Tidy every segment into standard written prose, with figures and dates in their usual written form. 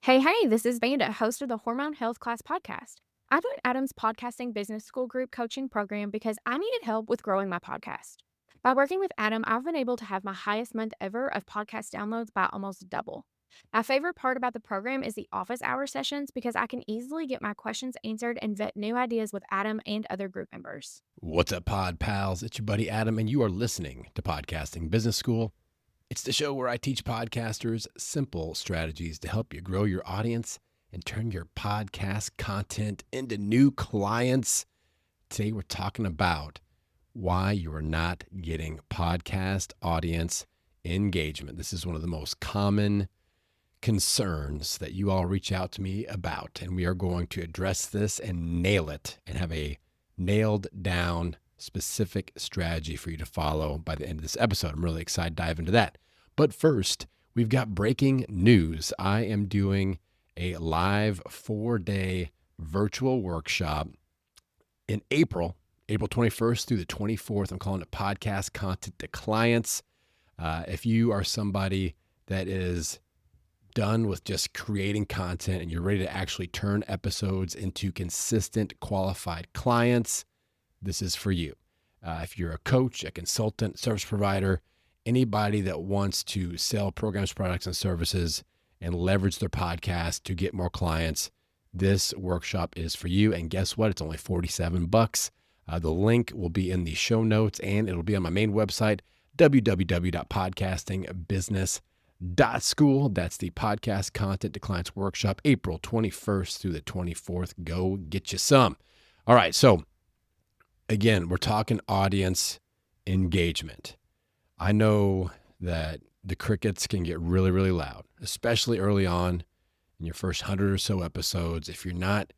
Hey, this is Vanda, host of the Hormone Health Class podcast. I joined Adam's podcasting business school group coaching program because I needed help with growing my podcast. By working with Adam, I've been able to have my highest month ever of podcast downloads by almost double. My favorite part about the program is the office hour sessions because I can easily get my questions answered and vet new ideas with Adam and other group members. What's up, pod pals? It's your buddy Adam, and you are listening to Podcasting Business School. It's the show where I teach podcasters simple strategies to help you grow your audience and turn your podcast content into new clients. Today, we're talking about why you are not getting podcast audience engagement. This is one of the most common concerns that you all reach out to me about, and we are going to address this and nail it and have a nailed down specific strategy for you to follow by the end of this episode. I'm really excited to dive into that. But first, we've got breaking news. I am doing a live 4-day virtual workshop in April 21st through the 24th. I'm calling it Podcast Content to Clients. If you are somebody that is done with just creating content and you're ready to actually turn episodes into consistent qualified clients, this is for you. If you're a coach, a consultant, service provider, anybody that wants to sell programs, products, and services and leverage their podcast to get more clients, this workshop is for you. And guess what? It's only $47. The link will be in the show notes and it'll be on my main website, www.podcastingbusiness.school. That's the Podcast Content to Clients Workshop, April 21st through the 24th. Go get you some. All right. So again, we're talking audience engagement. I know that the crickets can get really, really loud, especially early on in your first 100 or so episodes. If you're not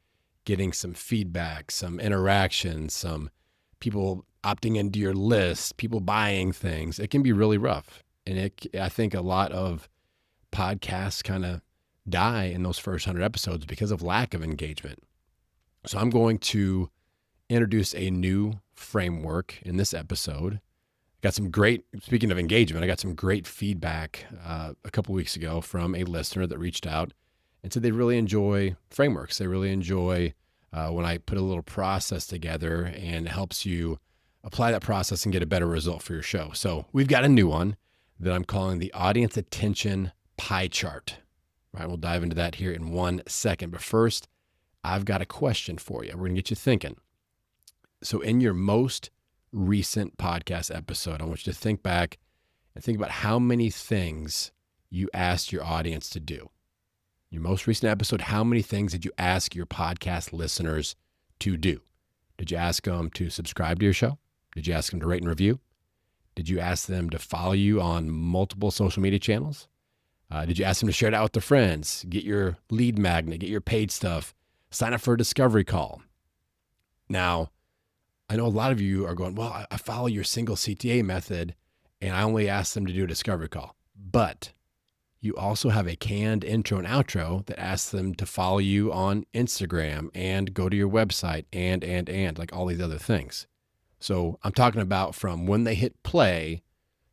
getting some feedback, some interaction, some people opting into your list, people buying things, it can be really rough. And I think a lot of podcasts kind of die in those first 100 episodes because of lack of engagement. So I'm going to introduce a new framework in this episode. Speaking of engagement, I got some great feedback a couple weeks ago from a listener that reached out and said they really enjoy frameworks. They really enjoy when I put a little process together and it helps you apply that process and get a better result for your show. So we've got a new one that I'm calling the Audience Attention Pie Chart. All right, we'll dive into that here in 1 second. But first, I've got a question for you. We're going to get you thinking. So in your most recent podcast episode, I want you to think back and think about how many things you asked your audience to do. Your most recent episode, how many things did you ask your podcast listeners to do? Did you ask them to subscribe to your show? Did you ask them to rate and review? Did you ask them to follow you on multiple social media channels? Did you ask them to share it out with their friends? Get your lead magnet, get your paid stuff, sign up for a discovery call. Now, I know a lot of you are going, well, I follow your single CTA method and I only ask them to do a discovery call. But you also have a canned intro and outro that asks them to follow you on Instagram and go to your website and like all these other things. So I'm talking about from when they hit play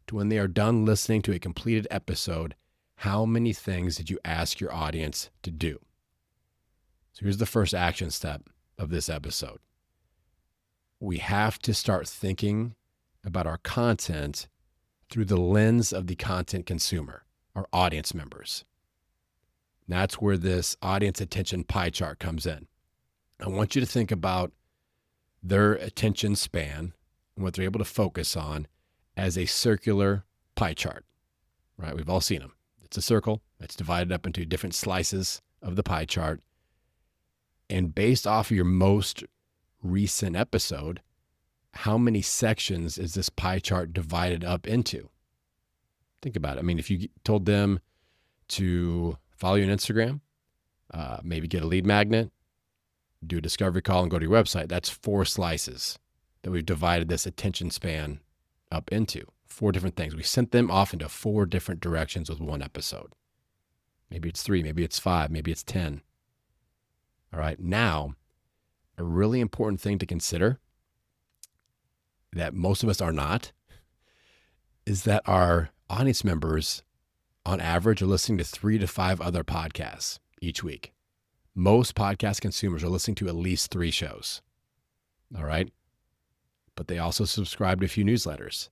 to when they are done listening to a completed episode, how many things did you ask your audience to do? So here's the first action step of this episode. We have to start thinking about our content through the lens of the content consumer, our audience members. That's where this audience attention pie chart comes in. I want you to think about their attention span and what they're able to focus on as a circular pie chart, right? We've all seen them. It's a circle. It's divided up into different slices of the pie chart. And based off of your most recent episode, how many sections is this pie chart divided up into? Think about it. I mean, if you told them to follow you on Instagram, maybe get a lead magnet, do a discovery call and go to your website, that's 4 slices that we've divided this attention span up into. 4 different things. We sent them off into 4 different directions with one episode. Maybe it's 3, maybe it's 5, maybe it's 10. All right. Now, a really important thing to consider that most of us are not is that our audience members on average are listening to 3 to 5 other podcasts. each week. Most podcast consumers are listening to at least 3 shows. All right. But they also subscribe to a few newsletters.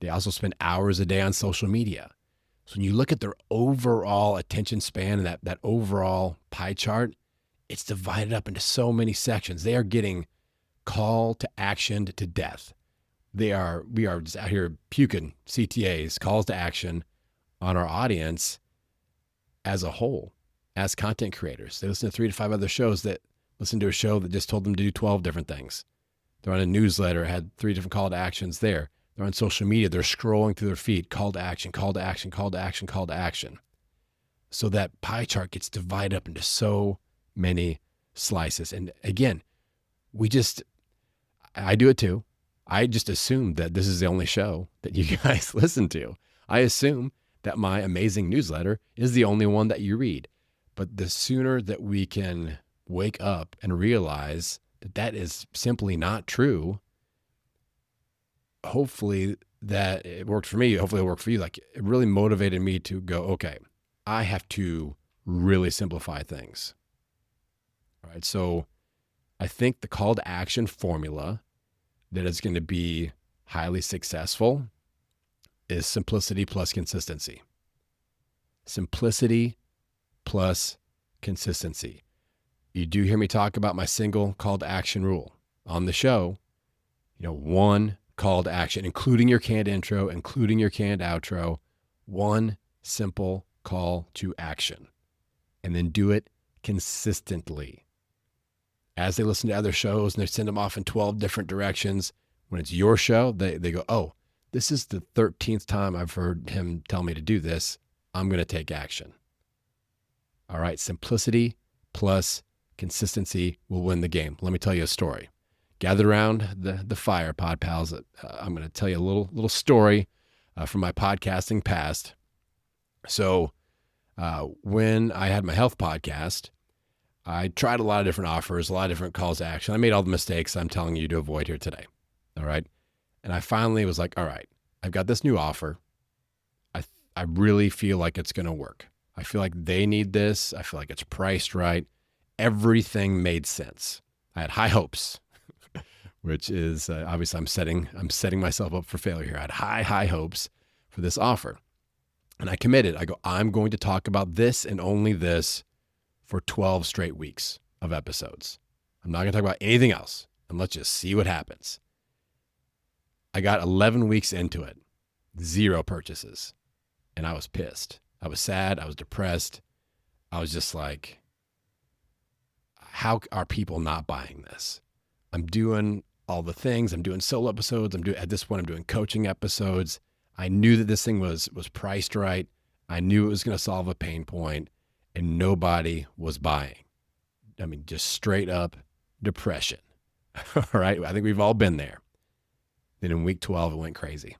They also spend hours a day on social media. So when you look at their overall attention span and that overall pie chart, it's divided up into so many sections. They are getting call to action to death. We are just out here puking CTAs, calls to action on our audience as a whole, as content creators. They listen to 3 to 5 other shows that listen to a show that just told them to do 12 different things. They're on a newsletter, had 3 different call to actions there. They're on social media. They're scrolling through their feed, call to action, call to action, call to action, call to action. So that pie chart gets divided up into so many slices. And again, I do it too. I just assume that this is the only show that you guys listen to. I assume that my amazing newsletter is the only one that you read. But the sooner that we can wake up and realize that that is simply not true, hopefully that it worked for me. Hopefully it worked for you. Like, it really motivated me to go, okay, I have to really simplify things. All right. So I think the call to action formula that is going to be highly successful is simplicity plus consistency. Simplicity plus consistency. You do hear me talk about my single call to action rule on the show. 1 call to action, including your canned intro, including your canned outro, 1 simple call to action, and then do it consistently. As they listen to other shows and they send them off in 12 different directions, when it's your show, they go, oh, this is the 13th time I've heard him tell me to do this. I'm going to take action. All right. Simplicity plus consistency will win the game. Let me tell you a story. Gather around the fire, pod pals. I'm going to tell you a little story from my podcasting past. So when I had my health podcast, I tried a lot of different offers, a lot of different calls to action. I made all the mistakes I'm telling you to avoid here today. All right. And I finally was like, all right, I've got this new offer. I really feel like it's going to work. I feel like they need this. I feel like it's priced right. Everything made sense. I had high hopes, which is obviously I'm setting myself up for failure here. I had high hopes for this offer. And I committed. I go, I'm going to talk about this and only this for 12 straight weeks of episodes. I'm not going to talk about anything else, and let's just see what happens. I got 11 weeks into it, 0 purchases, and I was pissed. I was sad. I was depressed. I was just like, how are people not buying this? I'm doing all the things. I'm doing solo episodes. At this point, I'm doing coaching episodes. I knew that this thing was priced right. I knew it was going to solve a pain point, and nobody was buying. I mean, just straight up depression. All right. I think we've all been there. Then in week 12, it went crazy.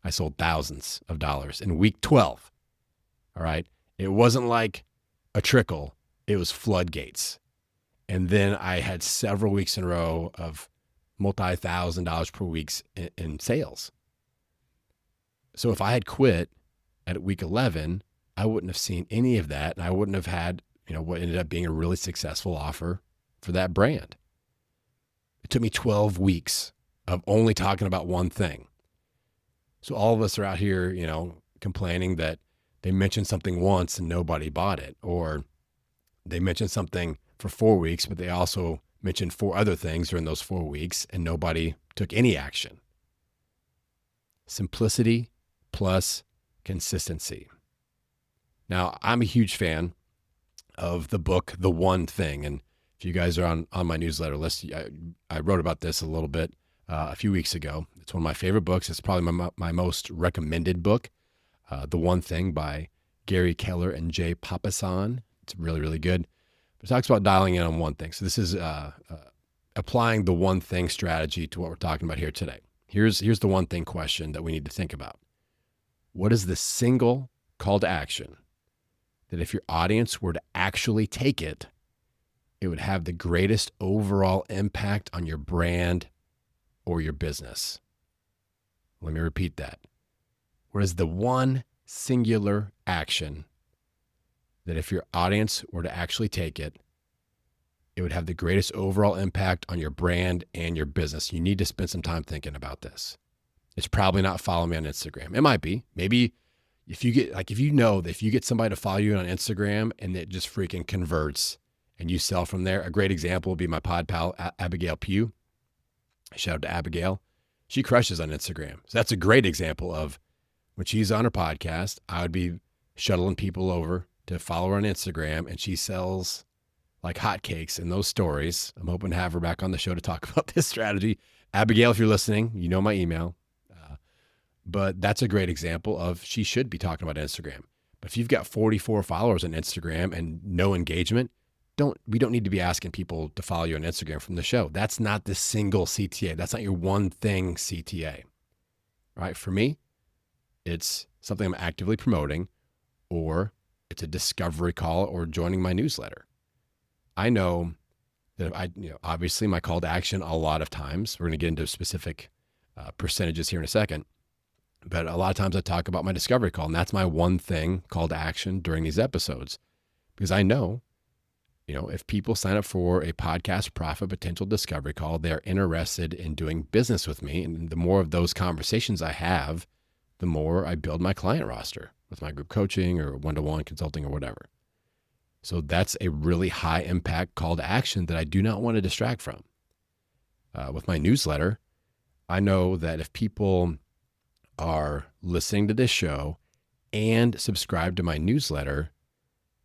I sold thousands of dollars in week 12. All right. It wasn't like a trickle. It was floodgates. And then I had several weeks in a row of multi-$1,000 per week in sales. So if I had quit at week 11, I wouldn't have seen any of that. And I wouldn't have had, what ended up being a really successful offer for that brand. It took me 12 weeks of only talking about one thing. So all of us are out here, complaining that they mentioned something once and nobody bought it, or they mentioned something for 4 weeks, but they also mentioned 4 other things during those 4 weeks and nobody took any action. Simplicity plus consistency. Now, I'm a huge fan of the book, The One Thing. And if you guys are on my newsletter list, I wrote about this a little bit a few weeks ago. It's one of my favorite books. It's probably my most recommended book, The One Thing by Gary Keller and Jay Papasan. It's really, really good. But it talks about dialing in on one thing. So this is applying the one thing strategy to what we're talking about here today. Here's the one thing question that we need to think about. What is the single call to action that if your audience were to actually take it, it would have the greatest overall impact on your brand or your business? Let me repeat that. What is the one singular action that if your audience were to actually take it, it would have the greatest overall impact on your brand and your business. You need to spend some time thinking about this. It's probably not following me on Instagram. It might be. Maybe if you know that if you get somebody to follow you on Instagram and it just freaking converts and you sell from there, a great example would be my pod pal, Abigail Pugh. Shout out to Abigail. She crushes on Instagram. So that's a great example of when she's on her podcast, I would be shuttling people over to follow her on Instagram, and she sells like hotcakes in those stories. I'm hoping to have her back on the show to talk about this strategy. Abigail, if you're listening, you know my email. But that's a great example of she should be talking about Instagram. But if you've got 44 followers on Instagram and no engagement, we don't need to be asking people to follow you on Instagram from the show. That's not the single CTA. That's not your one thing CTA. All right. For me, it's something I'm actively promoting, or it's a discovery call or joining my newsletter. I know that obviously my call to action a lot of times, we're going to get into specific percentages here in a second, but a lot of times I talk about my discovery call, and that's my one thing call to action during these episodes, because I know, if people sign up for a podcast profit potential discovery call, they're interested in doing business with me. And the more of those conversations I have, the more I build my client roster with my group coaching or one-to-one consulting or whatever. So that's a really high impact call to action that I do not want to distract from. With my newsletter, I know that if people are listening to this show and subscribe to my newsletter,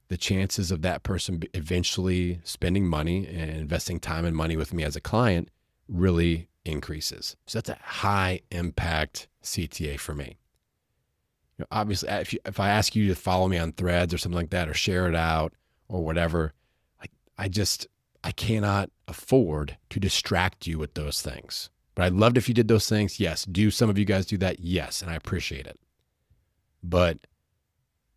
the chances of that person eventually spending money and investing time and money with me as a client really increases. So that's a high impact CTA for me. Obviously, if I ask you to follow me on Threads or something like that, or share it out or whatever, I cannot afford to distract you with those things. But I'd love it if you did those things. Yes. Do some of you guys do that? Yes. And I appreciate it. But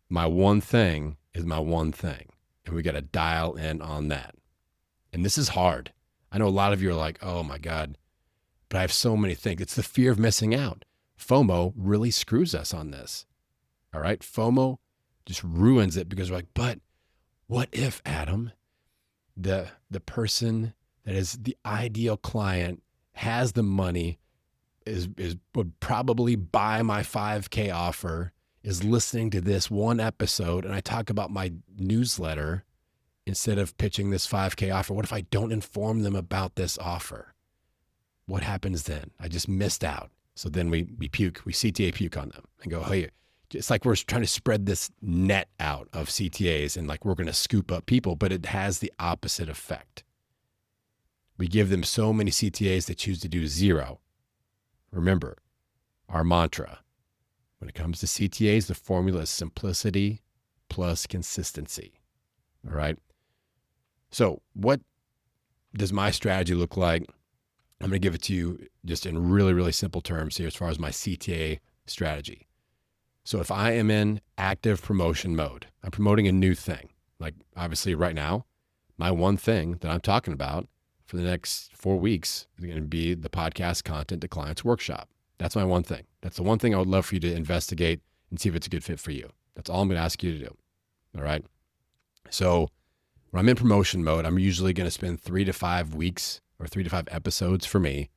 my one thing is my one thing. And we got to dial in on that. And this is hard. I know a lot of you are like, oh my God, but I have so many things. It's the fear of missing out. FOMO really screws us on this. All right. FOMO just ruins it, because we're like, but what if, Adam, the person that is the ideal client has the money, would probably buy my 5K offer, is listening to this one episode, and I talk about my newsletter instead of pitching this 5K offer? What if I don't inform them about this offer? What happens then? I just missed out. So then we CTA puke on them and go, hey, it's like we're trying to spread this net out of CTAs and like we're going to scoop up people, but it has the opposite effect. We give them so many CTAs that choose to do zero. Remember our mantra. When it comes to CTAs, the formula is simplicity plus consistency. All right. So what does my strategy look like? I'm going to give it to you just in really, really simple terms here as far as my CTA strategy. So if I am in active promotion mode, I'm promoting a new thing. Like obviously right now, my one thing that I'm talking about for the next 4 weeks is going to be the podcast content to clients workshop. That's my one thing. That's the one thing I would love for you to investigate and see if it's a good fit for you. That's all I'm going to ask you to do. All right. So when I'm in promotion mode, I'm usually going to spend 3 to 5 weeks or 3 to 5 episodes for me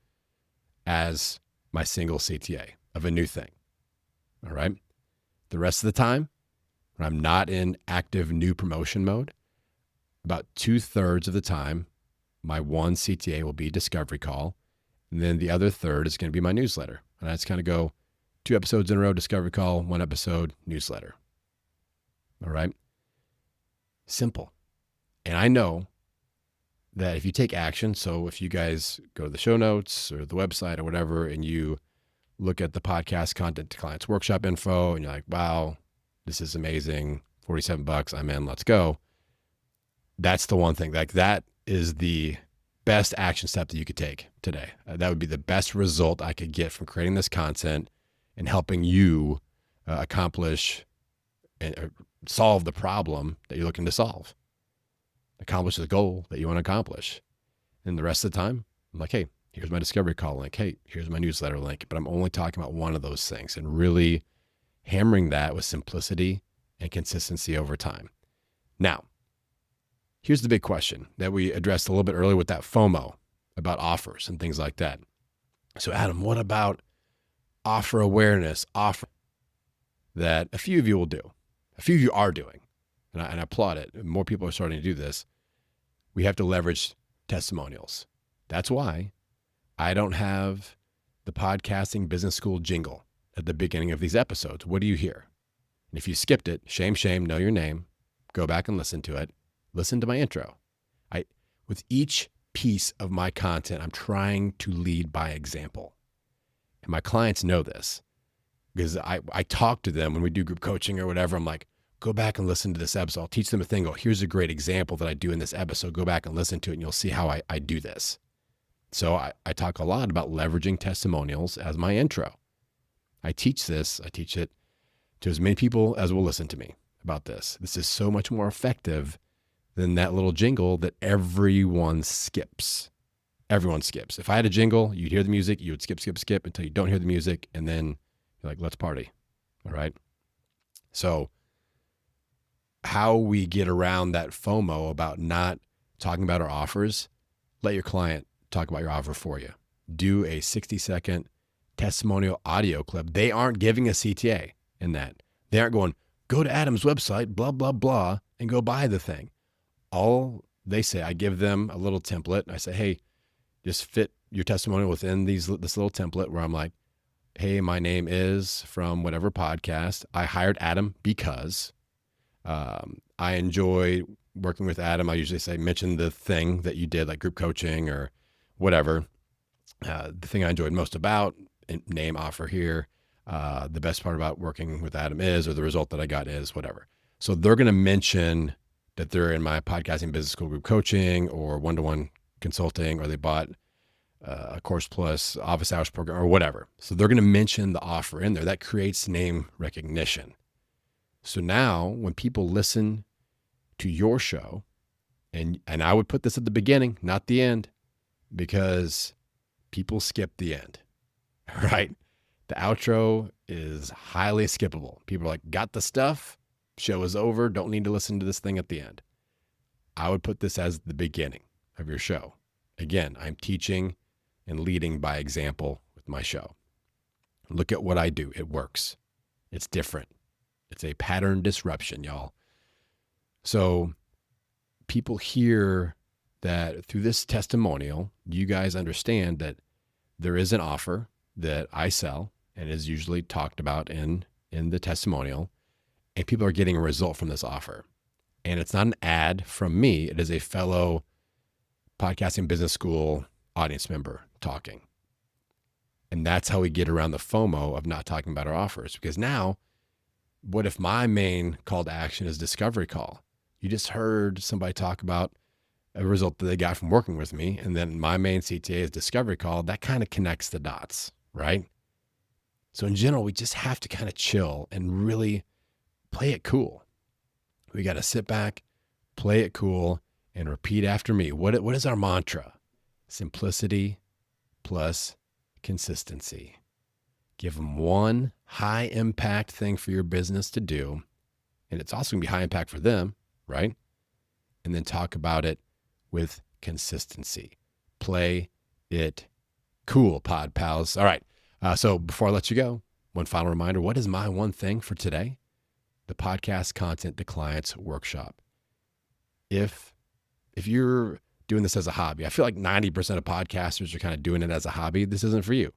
as my single CTA of a new thing. All right. The rest of the time, when I'm not in active new promotion mode, about 2/3 of the time, my one CTA will be discovery call. And then the other third is going to be my newsletter. And I just kind of go 2 episodes in a row, discovery call, 1 episode, newsletter. All right. Simple. And I know that if you take action, so if you guys go to the show notes or the website or whatever, and you look at the podcast content to clients workshop info, and you're like, wow, this is amazing. $47, I'm in, let's go. That's the one thing. Like that is the best action step that you could take today. That would be the best result I could get from creating this content and helping you accomplish and solve the problem that you're looking to solve, accomplish the goal that you want to accomplish. And the rest of the time, I'm like, hey, here's my discovery call link. Hey, here's my newsletter link. But I'm only talking about one of those things and really hammering that with simplicity and consistency over time. Now, here's the big question that we addressed a little bit earlier with that FOMO about offers and things like that. So Adam, what about offer awareness, offer that a few of you will do, a few of you are doing, and I applaud it. More people are starting to do this. We have to leverage testimonials. That's why I don't have the Podcasting Business School jingle at the beginning of these episodes. What do you hear? And if you skipped it, shame, know your name. Go back and listen to it. Listen to my intro. With each piece of my content, I'm trying to lead by example. And my clients know this because I talk to them when we do group coaching or whatever. I'm like, go back and listen to this episode. I'll teach them a thing. Oh, here's a great example that I do in this episode. Go back and listen to it and you'll see how I do this. So I talk a lot about leveraging testimonials as my intro. I teach this. I teach it to as many people as will listen to me about this. This is so much more effective than that little jingle that everyone skips. Everyone skips. If I had a jingle, you'd hear the music, you would skip until you don't hear the music, and then you're like, let's party. All right? So how we get around that FOMO about not talking about our offers, let your client talk about your offer for you. Do a 60-second testimonial audio clip. They aren't giving a CTA in that. They aren't going, go to Adam's website, blah, blah, blah, and go buy the thing. All they say, I give them a little template. I say, hey, just fit your testimonial within this little template where I'm like, hey, my name is from whatever podcast. I hired Adam because I enjoy working with Adam. I usually say, mention the thing that you did, like group coaching or whatever. The thing I enjoyed most about, name, offer here. The best part about working with Adam is, or the result that I got is, whatever. So they're going to mention that they're in my Podcasting Business School group coaching or one-to-one consulting, or they bought a Course Plus office hours program or whatever. So they're going to mention the offer in there. That creates name recognition. So now when people listen to your show, and I would put this at the beginning, not the end, because people skip the end, right? The outro is highly skippable. People are like, got the stuff, show is over, don't need to listen to this thing at the end. I would put this as the beginning of your show. Again, I'm teaching and leading by example with my show. Look at what I do. It works. It's different. It's a pattern disruption, y'all. So people hear that through this testimonial, you guys understand that there is an offer that I sell and is usually talked about in the testimonial, and people are getting a result from this offer. And it's not an ad from me. It is a fellow Podcasting Business School audience member talking. And that's how we get around the FOMO of not talking about our offers. Because now, what if my main call to action is discovery call? You just heard somebody talk about a result that they got from working with me, and then my main CTA is discovery call. That kind of connects the dots, right? So in general, we just have to kind of chill and really play it cool. We got to sit back, play it cool, and repeat after me. What is our mantra? Simplicity plus consistency. Give them one high impact thing for your business to do. And it's also going to be high impact for them, right? And then talk about it with consistency. Play it cool, pod pals. All right. So before I let you go, one final reminder, what is my one thing for today? The Podcast Content to Clients Workshop. If you're doing this as a hobby, I feel like 90% of podcasters are kind of doing it as a hobby. This isn't for you.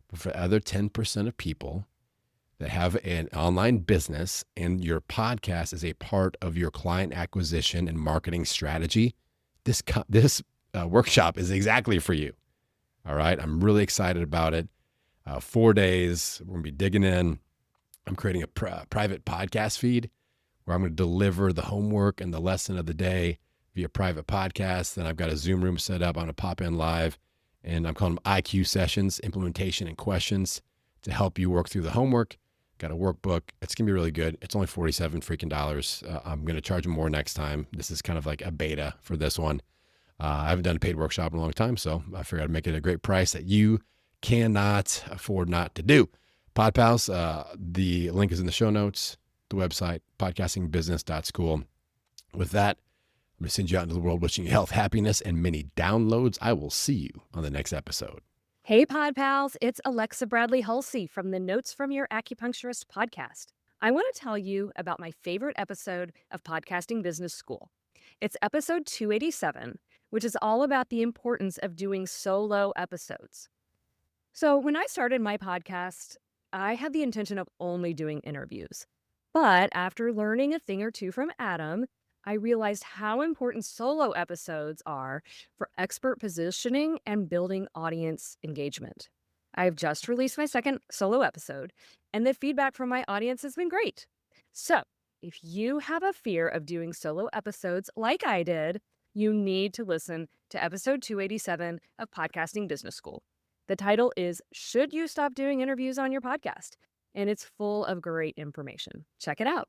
But for the other 10% of people that have an online business and your podcast is a part of your client acquisition and marketing strategy, this workshop is exactly for you. All right. I'm really excited about it. 4 days, we're going to be digging in. I'm creating a private podcast feed where I'm going to deliver the homework and the lesson of the day via private podcast. Then I've got a Zoom room set up. I'm going to pop in live, and I'm calling them IQ sessions, implementation and questions, to help you work through the homework. Got a workbook. It's going to be really good. It's only $47 freaking dollars. I'm going to charge more next time. This is kind of like a beta for this one. I haven't done a paid workshop in a long time, so I figured I'd make it a great price that you cannot afford not to do. Pod Pals, the link is in the show notes, the website, podcastingbusiness.school. With that, I'm going to send you out into the world wishing you health, happiness, and many downloads. I will see you on the next episode. Hey, Pod Pals, it's Alexa Bradley Hulsey from the Notes from Your Acupuncturist podcast. I want to tell you about my favorite episode of Podcasting Business School. It's episode 287, which is all about the importance of doing solo episodes. So when I started my podcast, I had the intention of only doing interviews. But after learning a thing or two from Adam, I realized how important solo episodes are for expert positioning and building audience engagement. I've just released my second solo episode, and the feedback from my audience has been great. So, if you have a fear of doing solo episodes like I did, you need to listen to episode 287 of Podcasting Business School. The title is Should You Stop Doing Interviews on Your Podcast? And it's full of great information. Check it out.